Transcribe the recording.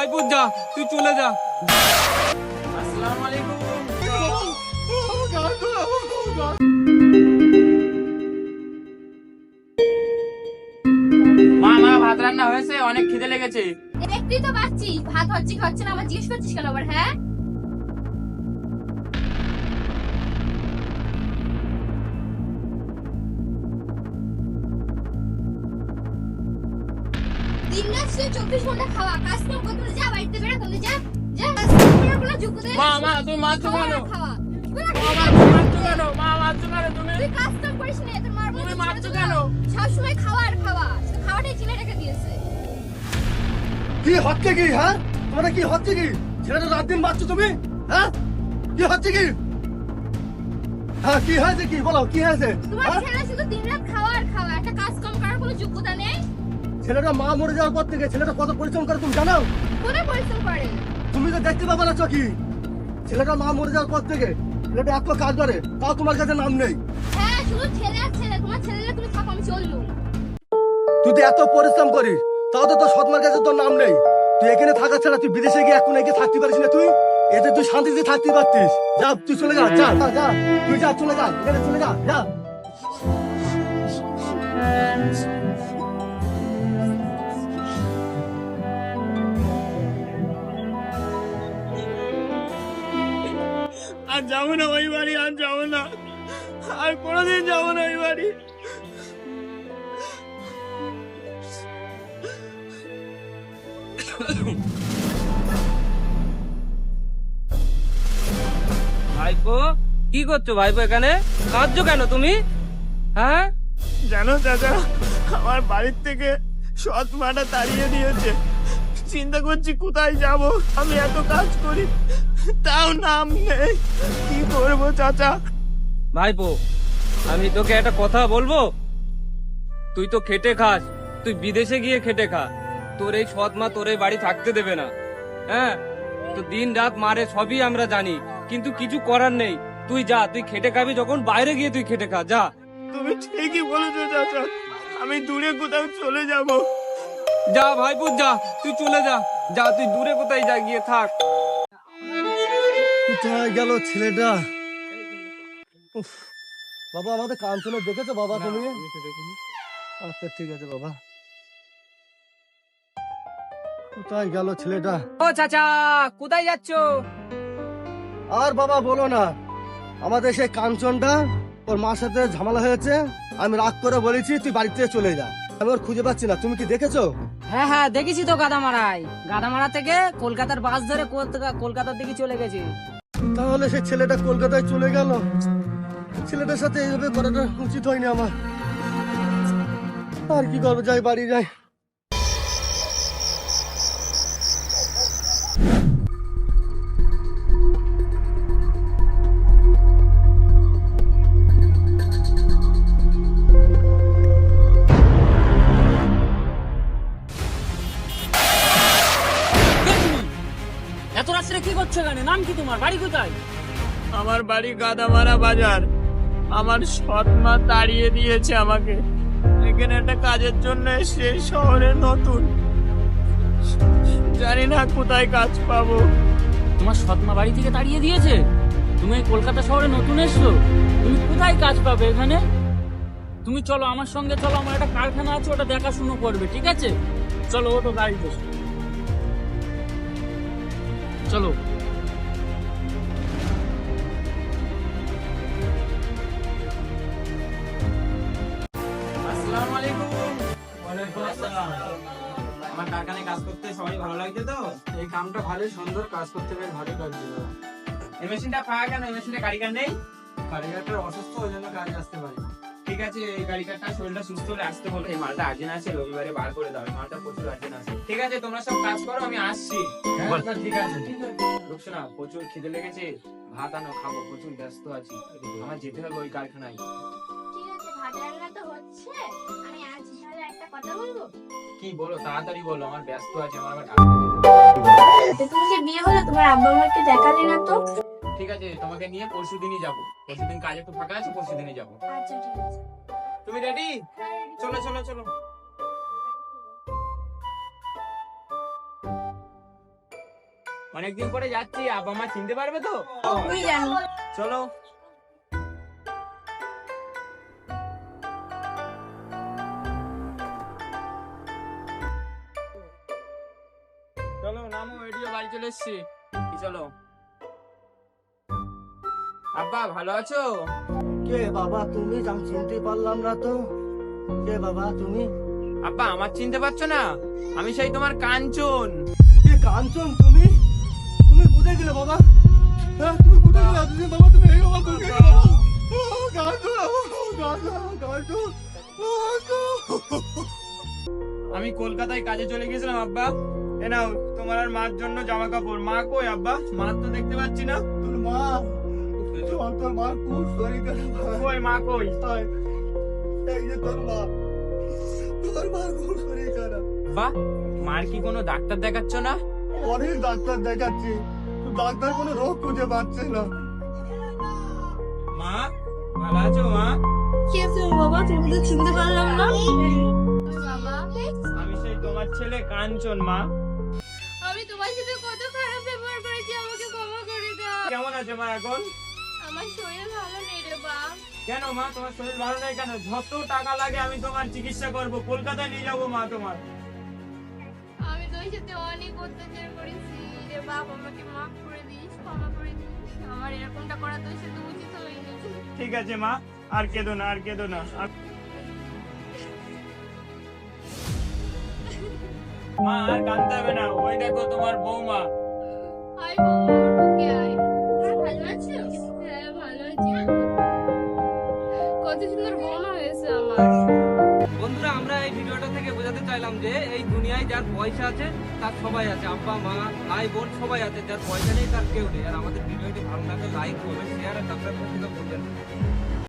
ভাইপো যা, তুই চলে যা। আসসালামু আলাইকুম। মা মা ভাত রান্না হয়েছে, অনেক খিদে লেগেছে। দেখতেই তো পাচ্ছি ভাত হচ্ছে কি হচ্ছে না, আমার জিজ্ঞেস করছিস কেন আবার? হ্যাঁ, দিন রাত শুধু 24 ঘন্টা খাওয়া, কাজ কাম করতে হবে। যা বাড়িতে বেরো, তুমি যা যা, কাজ করার কোনো যোগ্যতা নেই। মা মা তুমি মারছো কেন? খাওয়া মা তুমি মারছো কেন? মা মারছো কেন তুমি? তুই কাজ কাম করিস না, তোর মার তুমি মারছো কেন? সবসময় খাওয়া আর খাওয়া, শুধু খাওয়াটাই চিনে রেখে দিয়েছে। কি হচ্ছে কি? হ্যাঁ, তোমার কি হচ্ছে কি? ছেলেটা রাত দিন বাচ্চা তুমি, হ্যাঁ? কি হচ্ছে কি? হ্যাঁ, কি হয়েছে? কি বলো, কি হয়েছে? তোমার হ্যাঁ? ছেলে শুধু দিন রাত খাওয়া আর খাওয়া, একটা কাজ কাম করার কোনো যোগ্যতা নেই। ছেলেটা মা মরে যাওয়ার পর থেকে ছেলেটা কত পরিশ্রম করে তুমি জানো? কোনে পরিশ্রম করে? তুমি তো দেখতে পাবে না চোখি। ছেলেটা মা মরে যাওয়ার পর থেকে ছেলেটা এত কাজ করে, তাও তোমার কাছে নাম নেই। হ্যাঁ, শুধু ছেলে আর ছেলে। তোমার ছেলেরা তুমি থাকো, আমি চললুম। তুই তো এত পরিশ্রম করিস, তাও তো তোর সৎমার কাছে তোর নাম নেই। তুই এখানে থাকা ছাড়া তুই বিদেশে গিয়ে এখন এখানে থাকতে পারিস না? তুই এতে তুই শান্তিতে থাকতে পারতিস। যা, তুই চলে যা, যা যা, যা তুই যা, চলে যা, এখানে চলে যা, যা। আর যাবো না ওই বাড়ি, আর যাবো না, আর কোনোদিন যাবো না ওই বাড়ি। ভাইপো কি করছো? ভাইপো এখানে কাঁদছো কেন তুমি? হ্যাঁ, জানো চাচা, আমার বাড়ির থেকে সৎ মাটা তাড়িয়ে দিয়েছে। চিন্তা করছি কোথায় যাব। আমি এত কাজ করি, তাও নাম নেই। কি করবো চাচা? ভাইপো আমি তোকে একটা কথা বলবো। তুই তো খেটে খাস, তুই বিদেশে গিয়ে খেটে খা। তোর এই সৎ মা তোর এই বাড়ি থাকতে দেবে না। হ্যাঁ, তো দিন রাত মারে সবই আমরা জানি, কিন্তু কিছু করার নেই। তুই যা, তুই খেটে খাবি যখন, বাইরে গিয়ে তুই খেটে খা, যা। তুমি ঠিকই বলেছো চাচা, আমি দূরে কোথাও চলে যাব। যা ভাইপো যা, তুই চলে যা, যা তুই দূরে কোথায় যা, গিয়ে থাক। কোথায় গেল ছেলেটা? উফ, বাবা আমাদের কাঞ্চনে দেখেছো বাবা তুমি? আচ্ছা ঠিক আছে বাবা। কোথায় গেল ছেলেটা? ও চাচা, কোথায় যাচ্ছো? আর বাবা বলো না, আমাদের সেই কাঞ্চনটা ওর মার সাথে ঝামেলা হয়েছে। আমি রাগ করে বলেছি তুই বাড়ি থেকে চলে যা। আমি ওর খুঁজে পাচ্ছি না, তুমি কি দেখেছো? হ্যাঁ হ্যাঁ দেখেছি তো, গাদামারা থেকে কলকাতার বাস ধরে কলকাতার দিকে চলে গেছে। তাহলে সেই ছেলেটা কলকাতায় চলে গেল। ছেলেটার সাথে এইভাবে করাটা উচিত হয়নি আমার। আর কি করবো, যাই বাড়ি যাই। এত রাত্রে কি করছো এখানে? নাম কি তোমার? বাড়ি কোথায়? আমার বাড়ি গাদামারা বাজার। আমার সৎ মা তাড়িয়ে দিয়েছে আমাকে। এখানে একটা কাজের জন্য এসে শহরে নতুন, জানি না কোথায় কাজ পাবো। তোমার সৎমা বাড়ি থেকে তাড়িয়ে দিয়েছে? তুমি এই কলকাতা শহরে নতুন এসছো, তুমি কোথায় কাজ পাবে এখানে? তুমি চলো আমার সঙ্গে, চলো, আমার একটা কারখানা আছে, ওটা দেখাশুনো করবে, ঠিক আছে? চলো, ওটো গাড়িতে চলো। আসসালামু আলাইকুম। ওয়ালাইকুম আসসালাম। আমার কারখানায় কাজ করতে সবাই ভালো লাগছে তো? এই কামটা ভালোই সুন্দর, কাজ করতে বেশ ভালোই লাগছে দাদা। এই মেশিনটা ফাঁকা কেন? এই মেশিনে কারিগর নেই? কারিগরটার অসুস্থ, ওই জন্য কাজে আসতে পারি না। ঠিক আছে, এই কারিগরটা শরীরটা সুস্থ হলে আসতে বলো। এই মালটা আর্জেন্ট আছে, রবিবারে বার করে দাও। এই মালটা প্রচুর আর্জেন্ট আছে। ঠিক আছে, তোমরা সব কাজ করো, আমি আসছি। হ্যাঁ, না, ঠিক আছে। রুকসানা, প্রচুর খিদে লেগেছে, ভাত আনো, খাবো। প্রচুর ব্যস্ত আছি, আমার যেতে হবে ওই কারখানায়। ঠিক আছে, ভাত রান্না তো হচ্ছে, আমি আজ তাহলে একটা কথা বলবো। কি বলো, তাড়াতাড়ি বলো, আমার ব্যস্ত আছে, আমার আবার তুমি যে বিয়ে হলো, তোমার আব্বা আমাকে দেখালে না তো? ঠিক আছে, তোমাকে নিয়ে পরশু দিনই যাবো। পরশু দিন কাজ একটু ফাঁকা আছে, পরশু দিনই যাবো। আচ্ছা ঠিক আছে। তুমি রেডি? চলো চলো চলো। অনেকদিন পরে যাচ্ছি, আব্বা মা চিনতে পারবে তো? তুই জানো। চলো। চলো নামো, এডিও বাড়ি চলে এসছি। চলো। আব্বা ভালো আছো? কে বাবা তুমি? আমি চিনতে পারলাম না তো। কে বাবা তুমি? আব্বা আমার চিনতে পারছো না? আমি সেই তোমার কাঞ্চন। কে কাঞ্চন তুমি? তুমি কোথায় গেলে বাবা? হ্যাঁ তুমি কোথায় গেলে এতদিন বাবা? তুমি এই বাবা কোথায় গেলে বাবা? ও, কাঞ্চন, ও, কাঞ্চন, কাঞ্চন, কাঞ্চন। আমি কলকাতায় কাজে চলে গেছিলাম আব্বা। এ নাও তোমার আর মার জন্য জামা কাপড়। মা কই আব্বা? মা তো দেখতে পাচ্ছি না। তোর মা, তোর মা খুব শরীর খারাপ। কই মা কই? এই যে তোর মা, তোর মা খুব শরীর খারাপ। বাহ, মার কি কোনো ডাক্তার দেখাচ্ছ না? অনেক ডাক্তার দেখাচ্ছি, ডাক্তার কোনো রোগ খুঁজে পাচ্ছে না। মা ভালো আছো মা? কে তুমি বাবা? তুমি তো চিনতে পারলাম না। বাবা, আমি সেই তোমার ছেলে কাঞ্চন। মা আমি তোমার সাথে কত খারাপ ব্যবহার করেছি, আমাকে ক্ষমা করে দাও। কেমন আছে মা এখন? আমার শরীর ভালো নেই রে বাপ। কেন মা, তোমার শরীর ভালো নেই কেন? যত টাকা লাগে আমি তোমার চিকিৎসা করব, কলকাতায় নিয়ে যাবো মা তোমার। আমি তোর সাথে অনেক অত্যাচার করেছি রে বাপ, আমাকে মাফ করে দিস, ক্ষমা করে দিস। আমার এরকমটা করা তোর সাথে উচিত হয়নি। ঠিক আছে মা, আর কেঁদো না, আর কেঁদো না। মা আর কাঁদতে হবে না, ওই দেখো তোমার বৌমা। আয় বৌমা, আমার বুকে আয়। ভালো আছো? হ্যাঁ ভালো আছি। কত সুন্দর বৌমা হয়েছে আমার। বন্ধুরা, আমরা এই ভিডিওটা থেকে বোঝাতে চাইলাম যে এই দুনিয়ায় যার পয়সা আছে তার সবাই আছে, আব্বা মা ভাই বোন সবাই আছে। যার পয়সা নেই তার কেউ নেই। আর আমাদের ভিডিওটি ভালো লাগে লাইক করবেন, শেয়ার আর সাবস্ক্রাইব করতে ভুলবেন না।